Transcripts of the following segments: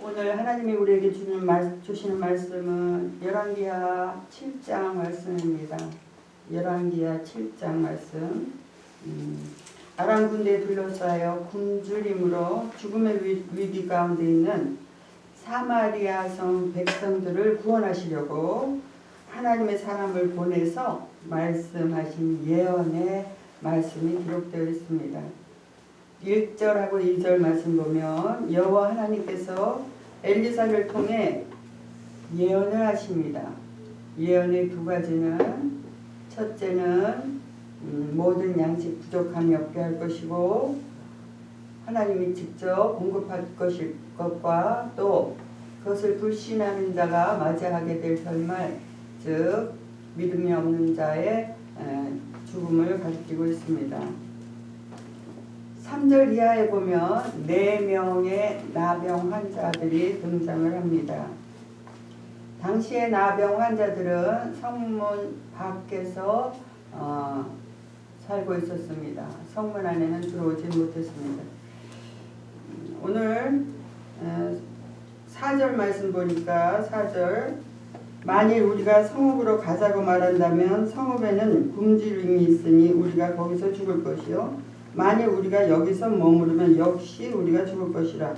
오늘 하나님이 우리에게 주시는 말씀은 열왕기하 7장 말씀입니다. 열왕기하 7장 말씀. 아람 군대에 둘러싸여 굶주림으로 죽음의 위기 가운데 있는 사마리아 성 백성들을 구원하시려고 하나님의 사람을 보내서 말씀하신 예언의 말씀이 기록되어 있습니다. 1절하고 2절 말씀 보면 여호와 하나님께서 엘리사를 통해 예언을 하십니다. 예언의 두 가지는 첫째는 모든 양식 부족함이 없게 할 것이고 하나님이 직접 공급할 것일 것과 또 그것을 불신하는 자가 맞이하게 될 결말, 즉 믿음이 없는 자의 죽음을 가리키고 있습니다. 3절 이하에 보면 4명의 나병 환자들이 등장을 합니다. 당시의 나병 환자들은 성문 밖에서 살고 있었습니다. 성문 안에는 들어오지 못했습니다. 오늘 4절 말씀 보니까 4절 만일 우리가 성읍으로 가자고 말한다면 성읍에는 굶주림이 있으니 우리가 거기서 죽을 것이요 만일 우리가 여기서 머무르면 역시 우리가 죽을 것이라.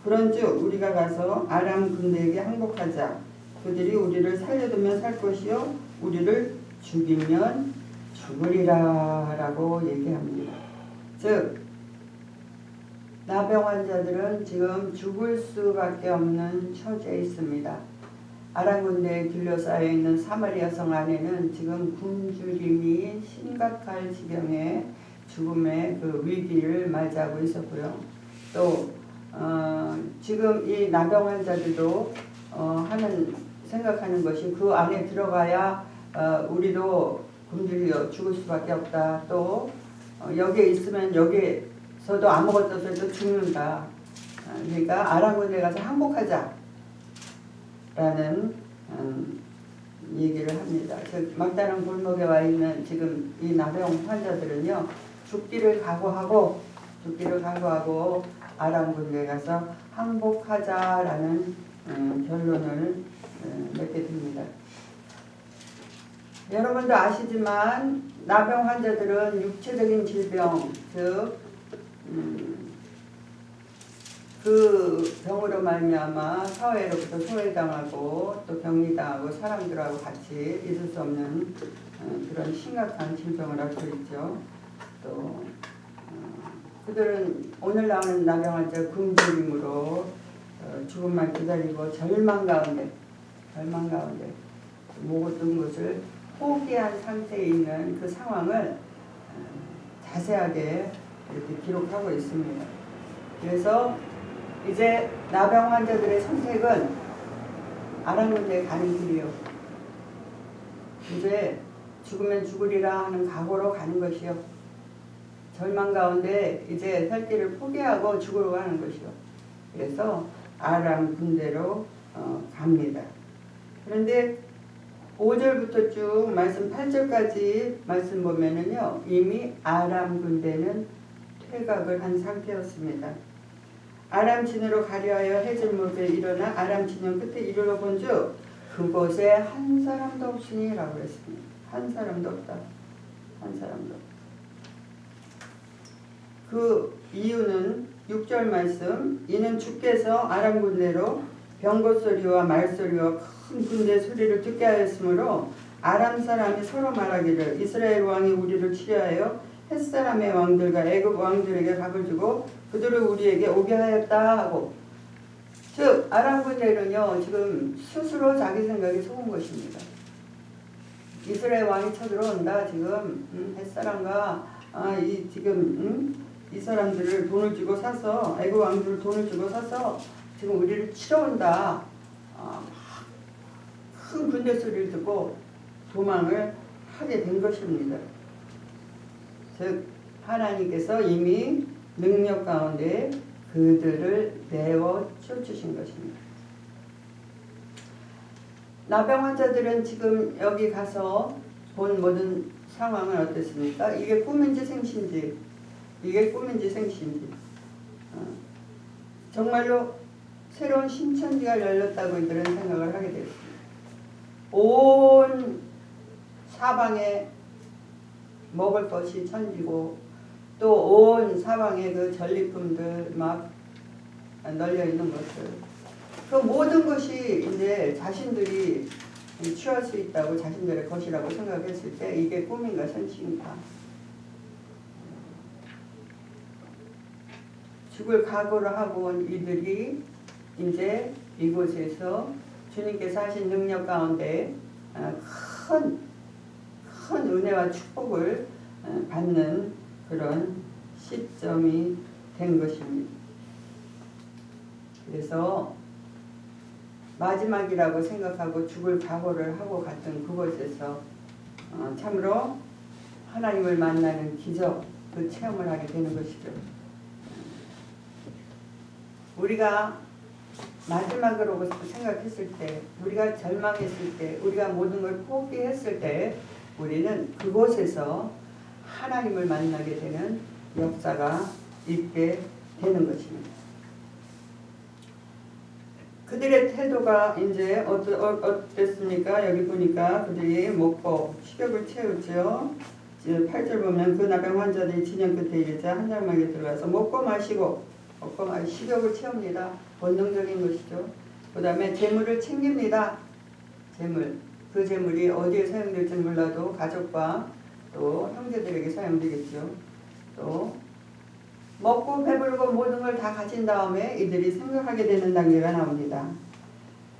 그런즉 우리가 가서 아람 군대에게 항복하자. 그들이 우리를 살려두면 살 것이요 우리를 죽이면 죽으리라 라고 얘기합니다. 즉 나병 환자들은 지금 죽을 수밖에 없는 처지에 있습니다. 아람 군대에 둘러싸여 있는 사마리아 성 안에는 지금 굶주림이 심각할 지경에 죽음의 그 위기를 맞이하고 있었고요. 또 지금 이 나병 환자들도 생각하는 것이 그 안에 들어가야 우리도 굶주려 죽을 수밖에 없다. 또 여기에 있으면 여기서도 아무것도 없어도 죽는다. 그러니까 아람 군대 가서 항복하자 라는 얘기를 합니다. 즉 막다른 골목에 와 있는 지금 이 나병 환자들은요. 죽기를 각오하고 아람 군대에 가서 항복하자라는 결론을 맺게 됩니다. 여러분도 아시지만 나병 환자들은 육체적인 질병, 즉 그 병으로 말미암아 사회로부터 소외당하고 또 격리당하고 사람들하고 같이 있을 수 없는 그런 심각한 질병을 앓고 있죠. 또 그들은 오늘 나오는 나병 환자 굶주림으로 죽음만 기다리고 절망 가운데 모든 것을 포기한 상태에 있는 그 상황을 자세하게 이렇게 기록하고 있습니다. 그래서 이제 나병 환자들의 선택은 아람 군대에 가는 길이요. 이제 죽으면 죽으리라 하는 각오로 가는 것이요. 절망 가운데 이제 살 길을 포기하고 죽으러 가는 것이요. 그래서 아람 군대로 갑니다. 그런데 5절부터 쭉 말씀 8절까지 말씀 보면은요. 이미 아람 군대는 퇴각을 한 상태였습니다. 아람 진으로 가려하여 해질목에 일어나 아람 진영 끝에 이르러 본즉 그곳에 한 사람도 없으니 라고 했습니다. 한 사람도 없다. 그 이유는 6절 말씀 이는 주께서 아람 군대로 병거소리와 말소리와 큰 군대 소리를 듣게 하였으므로 아람 사람이 서로 말하기를 이스라엘 왕이 우리를 치려하여 햇사람의 왕들과 애굽 왕들에게 밥을 주고 그들을 우리에게 오게 하였다 하고, 즉 아람 군대는요 지금 스스로 자기 생각에 속은 것입니다. 이스라엘 왕이 쳐들어온다. 지금 햇사람과 이 사람들을 돈을 주고 사서 애굽 왕들을 돈을 주고 사서 지금 우리를 치러 온다. 큰 군대 소리를 듣고 도망을 하게 된 것입니다. 즉 하나님께서 이미 능력 가운데 그들을 내어 쫓으신 것입니다. 나병 환자들은 지금 여기 가서 본 모든 상황은 어땠습니까? 이게 꿈인지 생신지 정말로 새로운 신천지가 열렸다고 이들은 생각을 하게 됐습니다. 온 사방에 먹을 것이 천지고 또 온 사방에 그 전리품들 막 널려 있는 것들, 그 모든 것이 이제 자신들이 취할 수 있다고 자신들의 것이라고 생각했을 때 이게 꿈인가 현실인가. 죽을 각오를 하고 온 이들이 이제 이곳에서 주님께서 하신 능력 가운데 큰 은혜와 축복을 받는 그런 시점이 된 것입니다. 그래서 마지막이라고 생각하고 죽을 각오를 하고 갔던 그곳에서 참으로 하나님을 만나는 기적, 그 체험을 하게 되는 것이죠. 우리가 마지막으로 생각했을 때, 우리가 절망했을 때, 우리가 모든 걸 포기했을 때 우리는 그곳에서 하나님을 만나게 되는 역사가 있게 되는 것입니다. 그들의 태도가 이제 어땠습니까? 여기 보니까 그들이 먹고 식욕을 채우죠. 8절 보면 그 나병 환자들이 진영 끝에 이르자 한 장막에 들어가서 먹고 마시고 식욕을 채웁니다. 본능적인 것이죠. 그 다음에 재물을 챙깁니다. 재물. 그 재물이 어디에 사용될지 몰라도 가족과 또 형제들에게 사용되겠죠. 또 먹고 배부르고 모든 걸 다 가진 다음에 이들이 생각하게 되는 단계가 나옵니다.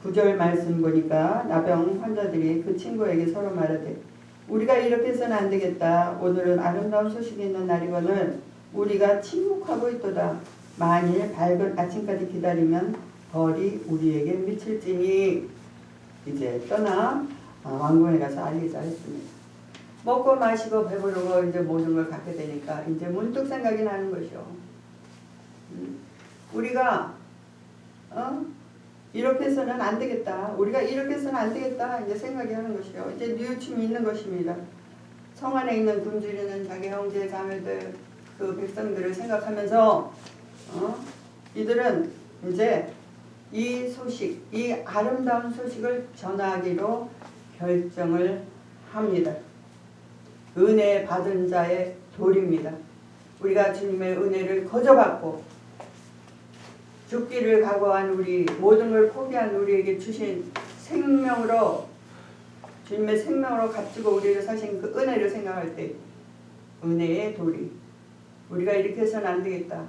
9절 말씀 보니까 나병 환자들이 그 친구에게 서로 말하되 우리가 이렇게 해서는 안 되겠다. 오늘은 아름다운 소식이 있는 날이거늘 우리가 침묵하고 있도다. 만일 밝은 아침까지 기다리면 벌이 우리에게 미칠지니. 이제 떠나 왕궁에 가서 알리자 했습니다. 먹고 마시고 배부르고 이제 모든 걸 갖게 되니까 이제 문득 생각이 나는 것이요. 우리가 이렇게 해서는 안 되겠다. 우리가 이렇게 해서는 안 되겠다. 이제 생각이 하는 것이요. 이제 뉘우침이 있는 것입니다. 성 안에 있는 굶주리는 자기 형제 자매들, 그 백성들을 생각하면서 이들은 이제 이 소식, 이 아름다운 소식을 전하기로 결정을 합니다. 은혜 받은 자의 도리입니다. 우리가 주님의 은혜를 거저받고 죽기를 각오한 우리, 모든 걸 포기한 우리에게 주신 생명으로, 주님의 생명으로 값지고 우리를 사신 그 은혜를 생각할 때 은혜의 도리, 우리가 이렇게 해서는 안 되겠다.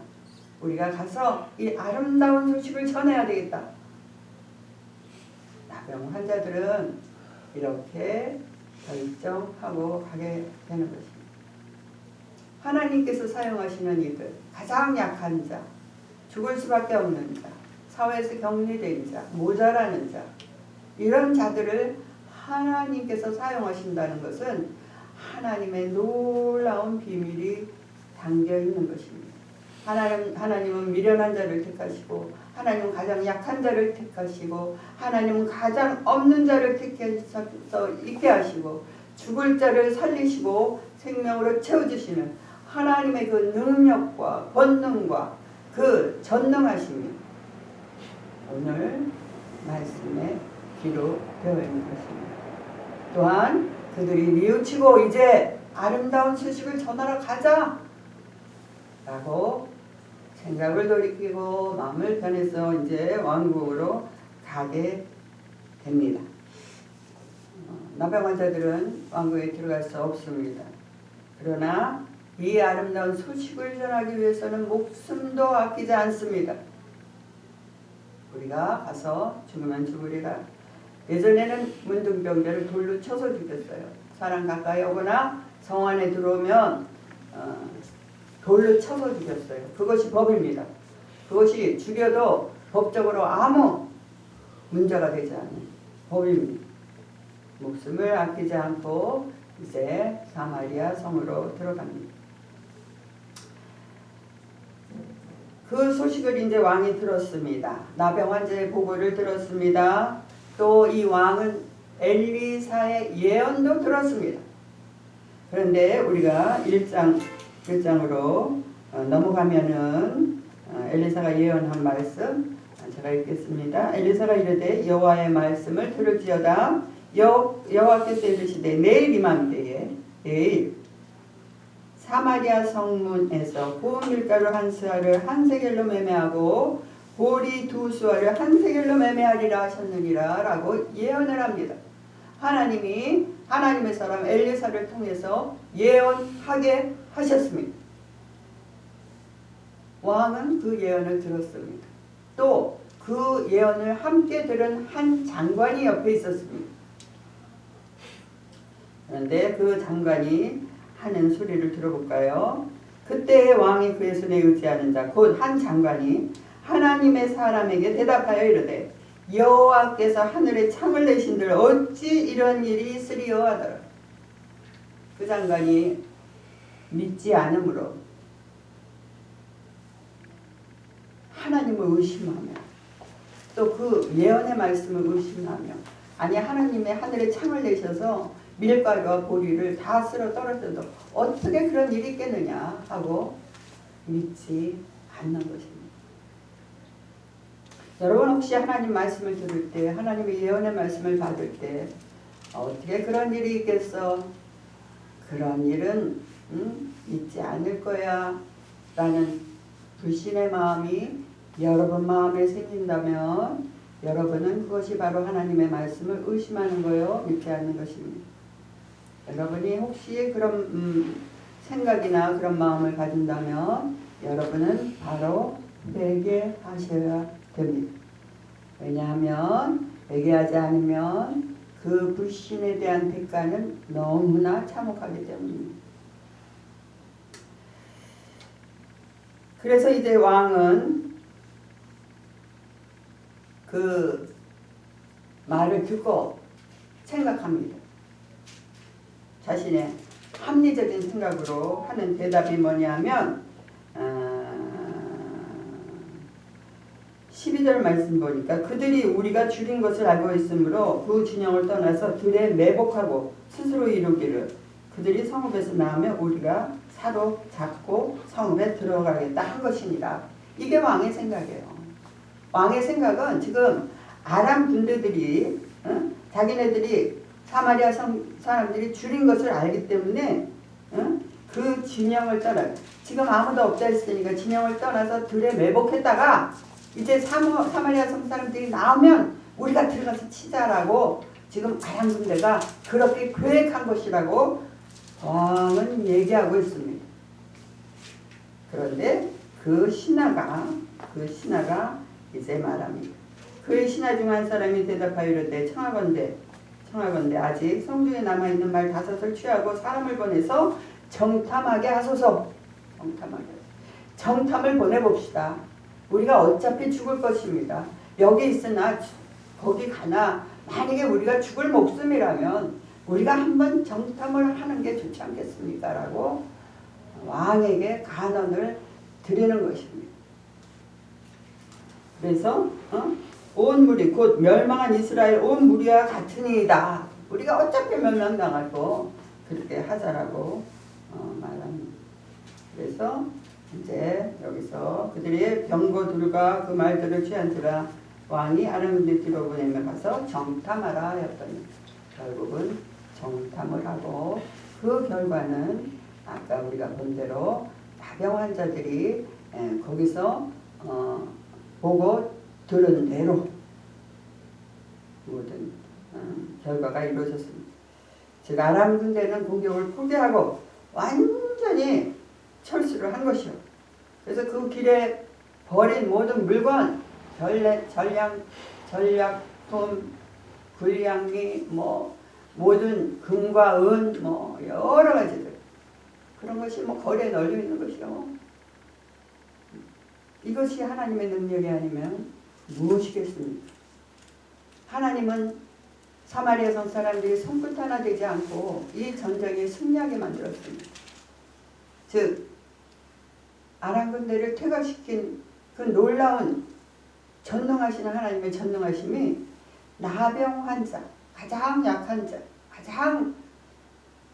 우리가 가서 이 아름다운 소식을 전해야 되겠다. 나병 환자들은 이렇게 결정하고 가게 되는 것입니다. 하나님께서 사용하시는 이들, 가장 약한 자, 죽을 수밖에 없는 자, 사회에서 격리된 자, 모자라는 자, 이런 자들을 하나님께서 사용하신다는 것은 하나님의 놀라운 비밀이 담겨 있는 것입니다. 하나님은 미련한 자를 택하시고, 하나님은 가장 약한 자를 택하시고, 하나님은 가장 없는 자를 택해서 있게 하시고, 죽을 자를 살리시고 생명으로 채워주시는 하나님의 그 능력과 권능과 그 전능하심이 오늘 말씀에 기록되어 있는 것입니다. 또한 그들이 뉘우치고 이제 아름다운 소식을 전하러 가자 라고 생각을 돌이키고 마음을 변해서 이제 왕국으로 가게 됩니다. 나병 환자들은 왕국에 들어갈 수 없습니다. 그러나 이 아름다운 소식을 전하기 위해서는 목숨도 아끼지 않습니다. 우리가 가서 죽으면 죽으리라. 예전에는 문둥병자를 돌로 쳐서 죽였어요. 사람 가까이 오거나 성 안에 들어오면 돌로 쳐서 죽였어요. 그것이 법입니다. 그것이 죽여도 법적으로 아무 문제가 되지 않는 법입니다. 목숨을 아끼지 않고 이제 사마리아 성으로 들어갑니다. 그 소식을 이제 왕이 들었습니다. 나병 환자의 보고를 들었습니다. 또 이 왕은 엘리사의 예언도 들었습니다. 그런데 우리가 1장으로 넘어가면은 엘리사가 예언한 말씀 제가 읽겠습니다. 엘리사가 이르되 여호와의 말씀을 들을지어다. 여호와께서 이르시되 내일 이맘때에 내일 사마리아 성문에서 고운 밀가루 한 수아를 한 세겔로 매매하고 보리 두 수아를 한 세겔로 매매하리라 하셨느니라 라고 예언을 합니다. 하나님이 하나님의 사람 엘리사를 통해서 예언하게 하셨습니다. 왕은 그 예언을 들었습니다. 또 그 예언을 함께 들은 한 장관이 옆에 있었습니다. 그런데 그 장관이 하는 소리를 들어볼까요? 그때 왕이 그의 손에 의지하는 자 곧 한 장관이 하나님의 사람에게 대답하여 이르되 여호와께서 하늘에 창을 내신들 어찌 이런 일이 있으리요 하더라. 그 장관이 믿지 않으므로 하나님을 의심하며 또 그 예언의 말씀을 의심하며 아니 하나님의 하늘에 창을 내셔서 밀가루와 보리를 다 쓸어 떨어져도 어떻게 그런 일이 있겠느냐 하고 믿지 않는 것입니다. 여러분 혹시 하나님 말씀을 들을 때 하나님의 예언의 말씀을 받을 때 어떻게 그런 일이 있겠어? 그런 일은 있지 않을 거야 라는 불신의 마음이 여러분 마음에 생긴다면 여러분은 그것이 바로 하나님의 말씀을 의심하는 거요 믿지 않는 것입니다. 여러분이 혹시 그런 생각이나 그런 마음을 가진다면 여러분은 바로 회개하셔야 됩니다. 왜냐하면 회개하지 않으면 그 불신에 대한 대가는 너무나 참혹하기 때문입니다. 그래서 이제 왕은 그 말을 듣고 생각합니다. 자신의 합리적인 생각으로 하는 대답이 뭐냐면 12절 말씀 보니까 그들이 우리가 줄인 것을 알고 있으므로 그 진영을 떠나서 들에 매복하고 스스로 이루기를 그들이 성읍에서 나오면 우리가 사로잡고 성읍에 들어가겠다 한 것이니라. 이게 왕의 생각이에요. 왕의 생각은 지금 아람 군대들이 자기네들이 사마리아 사람들이 줄인 것을 알기 때문에 그 진영을 떠나 지금 아무도 없다 했으니까 진영을 떠나서 들에 매복했다가 이제 사마리아 성 사람들이 나오면 우리가 들어가서 치자라고 지금 아람 군대가 그렇게 계획한 것이라고 왕은 얘기하고 있습니다. 그런데 그 신하가 이제 말합니다. 그의 신하 중 한 사람이 대답하여 이르되 청하건대 아직 성중에 남아있는 말 5을 취하고 사람을 보내서 정탐하게 하소서. 정탐을 보내봅시다. 우리가 어차피 죽을 것입니다. 여기 있으나 거기 가나 만약에 우리가 죽을 목숨이라면 우리가 한번 정탐을 하는 게 좋지 않겠습니까? 라고 왕에게 간언을 드리는 것입니다. 그래서 온 무리 곧 멸망한 이스라엘 온 무리와 같으니이다. 우리가 어차피 멸망당하고 그렇게 하자라고 말합니다. 그래서 이제 여기서 그들의 병거들과 그 말들을 취한지라 왕이 아람들 뒤로 보내며 가서 정탐하라 하였더니 결국은 정탐을 하고 그 결과는 아까 우리가 본 대로 다병 환자들이 거기서 보고 들은 대로 모든 결과가 이루어졌습니다. 즉 아람 군대는 공격을 포기하고 완전히 철수를 한 것이요. 그래서 그 길에 버린 모든 물건, 전략품, 불량미, 모든 금과 은, 여러 가지들 그런 것이 거리에 널려 있는 것이요. 이것이 하나님의 능력이 아니면 무엇이겠습니까? 하나님은 사마리아 성 사람들이 손끝 하나 되지 않고 이 전쟁에 승리하게 만들었습니다. 즉 아람 군대를 퇴각시킨 그 놀라운 전능하시는 하나님의 전능하심이 나병 환자, 가장 약한 자, 가장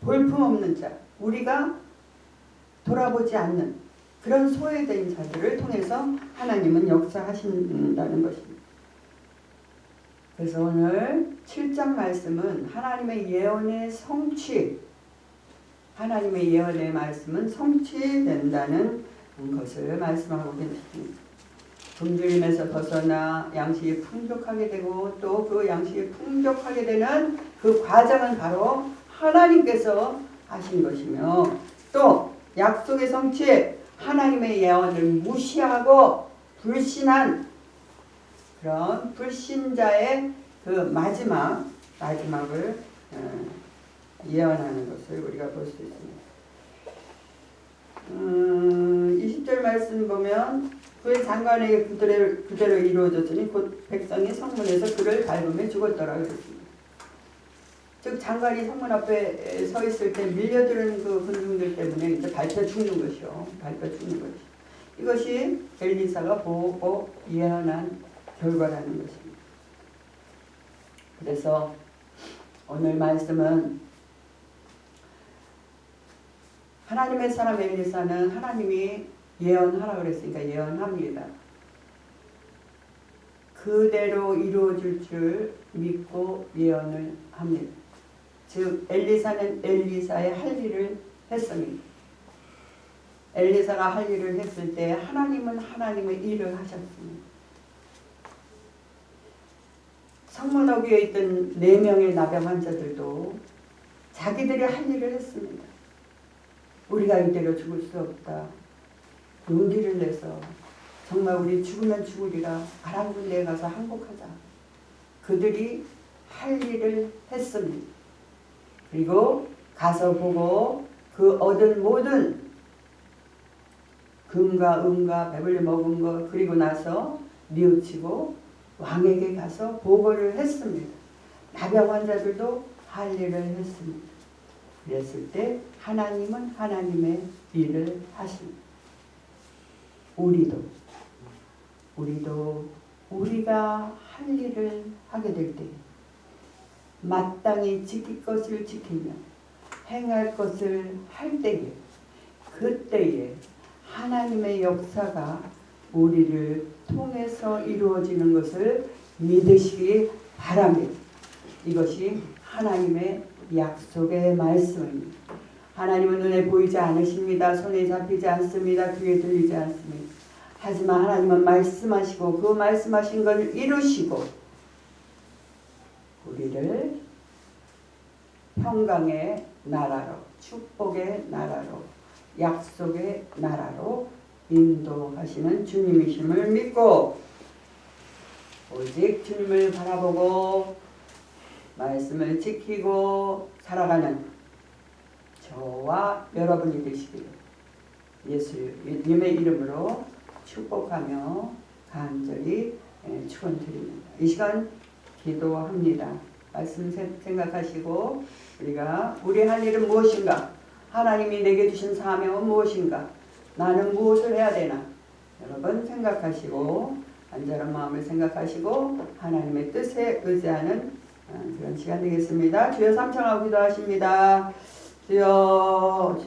볼품없는 자, 우리가 돌아보지 않는 그런 소외된 자들을 통해서 하나님은 역사하신다는 것입니다. 그래서 오늘 7장 말씀은 하나님의 예언의 성취, 하나님의 예언의 말씀은 성취된다는 것을 말씀하고 계십니다. 굶주림에서 벗어나 양식이 풍족하게 되고 또 그 양식이 풍족하게 되는 그 과정은 바로 하나님께서 하신 것이며, 또 약속의 성취, 하나님의 예언을 무시하고 불신한 그런 불신자의 그 마지막을 예언하는 것을 우리가 볼 수 있습니다. 20절 말씀 보면 그의 장관에게 그대로 이루어졌으니 곧 백성이 성문에서 그를 밟으며 죽었더라 그랬습니다. 즉 장관이 성문 앞에 서 있을 때 밀려드는 그 군중들 때문에 이제 밟혀 죽는 것이요. 밟혀 죽는 것이. 이것이 엘리사가 보고 예언한 결과라는 것입니다. 그래서 오늘 말씀은 하나님의 사람 엘리사는 하나님이 예언하라 그랬으니까 예언합니다. 그대로 이루어질 줄 믿고 예언을 합니다. 즉 엘리사는 엘리사의 할 일을 했습니다. 엘리사가 할 일을 했을 때 하나님은 하나님의 일을 하셨습니다. 성문어귀에 있던 4명의 나병 환자들도 자기들이 할 일을 했습니다. 우리가 이대로 죽을 수 없다. 용기를 내서 정말 우리 죽으면 죽으리라. 아람 군대에 가서 항복하자. 그들이 할 일을 했습니다. 그리고 가서 보고 그 얻은 모든 금과 은과 배불리 먹은 것 그리고 나서 뉘우치고 왕에게 가서 보고를 했습니다. 나병 환자들도 할 일을 했습니다. 그랬을 때 하나님은 하나님의 일을 하십니다. 우리도 우리가 할 일을 하게 될 때 마땅히 지킬 것을 지키며 행할 것을 할 때에 그때에 하나님의 역사가 우리를 통해서 이루어지는 것을 믿으시기 바랍니다. 이것이 하나님의 약속의 말씀입니다. 하나님은 눈에 보이지 않으십니다. 손에 잡히지 않습니다. 귀에 들리지 않습니다. 하지만 하나님은 말씀하시고 그 말씀하신 걸 이루시고 우리를 평강의 나라로, 축복의 나라로, 약속의 나라로 인도하시는 주님이심을 믿고 오직 주님을 바라보고 말씀을 지키고 살아가는 저와 여러분이 되시기를 예수님의 이름으로 축복하며 간절히 축원드립니다. 이 시간 기도합니다. 말씀 생각하시고 우리가 우리 할 일은 무엇인가? 하나님이 내게 주신 사명은 무엇인가? 나는 무엇을 해야 되나? 여러분 생각하시고 안전한 마음을 생각하시고 하나님의 뜻에 의지하는 그런 시간 되겠습니다. 주여 삼창하고 기도하십니다. 주여